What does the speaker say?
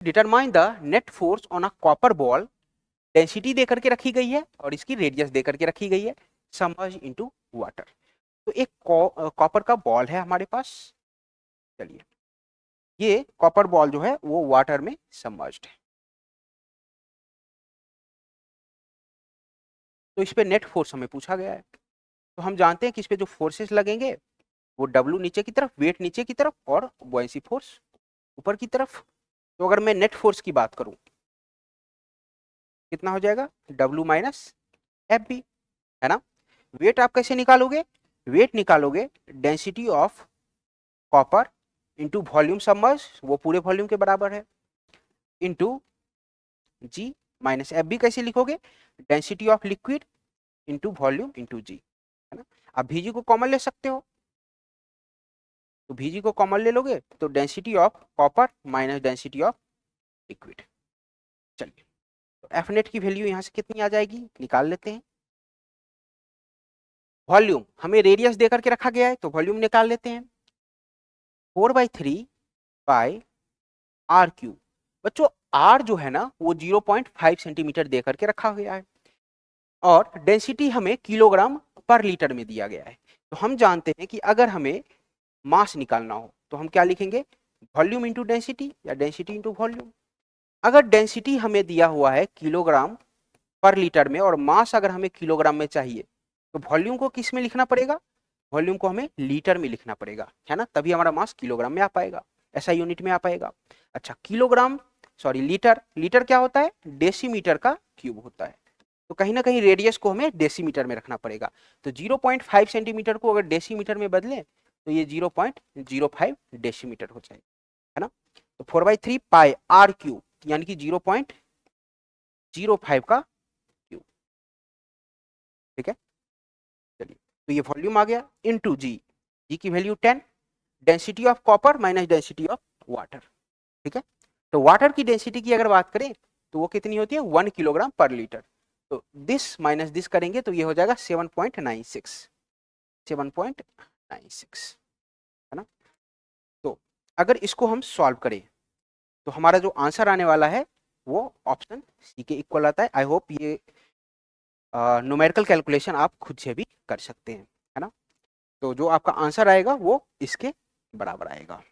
Determine the net force on a copper ball, density दे करके रखी गई है और इसकी रेडियस दे करके रखी गई है, सबमर्ज इनटू वाटर। तो एक कॉपर का बॉल है हमारे पास, चलिए ये कॉपर बॉल जो है वो वाटर में सबमर्ज्ड है। तो इस पे नेट फोर्स हमें पूछा गया है, तो हम जानते हैं कि इस पे जो फोर्सेस लगेंगे वो डब्ल्यू नीचे की तरफ, वेट नीचे की तरफ, और बॉयसी फोर्स ऊपर की तरफ। तो अगर मैं नेट फोर्स की बात करूं कितना हो जाएगा, डब्ल्यू माइनस एफ बी, है ना। वेट आप कैसे निकालोगे, वेट निकालोगे density of copper into volume submerge, वो पूरे वॉल्यूम के बराबर है, into g minus F B कैसे लिखोगे, density of liquid into volume into g, है ना। आप भीजी को कॉमन ले सकते हो, तो भीजी को कॉमन ले लोगे तो density of copper minus density of liquid. चलिए तो एफ नेट की वैल्यू यहां से कितनी आ जाएगी, निकाल लेते हैं। वॉल्यूम हमें रेडियस देकर के रखा गया है, तो वॉल्यूम निकाल लेते हैं, 4/3 बाय आर क्यू। बच्चों आर जो है ना वो 0.5 सेंटीमीटर देकर के रखा गया है, और डेंसिटी हमें किलोग्राम पर लीटर में दिया गया है। तो हम जानते हैं कि अगर हमें मास निकालना हो तो हम क्या लिखेंगे, वॉल्यूम इंटू डेंसिटी या डेंसिटी इंटू वॉल्यूम। अगर डेंसिटी हमें दिया हुआ है किलोग्राम पर लीटर में और मास अगर हमें किलोग्राम में चाहिए, तो वॉल्यूम को किस में लिखना पड़ेगा, वॉल्यूम को हमें लीटर में लिखना पड़ेगा, है ना, तभी हमारा मास किलोग्राम में आ पाएगा, ऐसा यूनिट में आ पाएगा। अच्छा किलोग्राम, सॉरी लीटर, लीटर क्या होता है, डेसीमीटर का क्यूब होता है, तो कहीं ना कहीं रेडियस को हमें डेसीमीटर में रखना पड़ेगा। तो 0.5 सेंटीमीटर को अगर डेसीमीटर में बदलें तो ये 0.05 डेसीमीटर हो जाएगा, है ना। तो 4/3 पाई आर क्यूब यानी कि 0.05 का क्यूब, ठीक है। चलिए तो ये वॉल्यूम आ गया इनटू जी, जी की value 10, density of copper minus density of water, ठीक है। तो वाटर की डेंसिटी की अगर बात करें तो वो कितनी होती है, 1 किलोग्राम पर लीटर। तो दिस माइनस दिस करेंगे तो ये हो जाएगा 7.96, 7.96, है ना। तो अगर इसको हम सॉल्व करें तो हमारा जो आंसर आने वाला है वो ऑप्शन सी के इक्वल आता है। आई होप ये न्यूमेरिकल कैलकुलेशन आप खुद से भी कर सकते हैं, है ना। तो जो आपका आंसर आएगा वो इसके बराबर आएगा।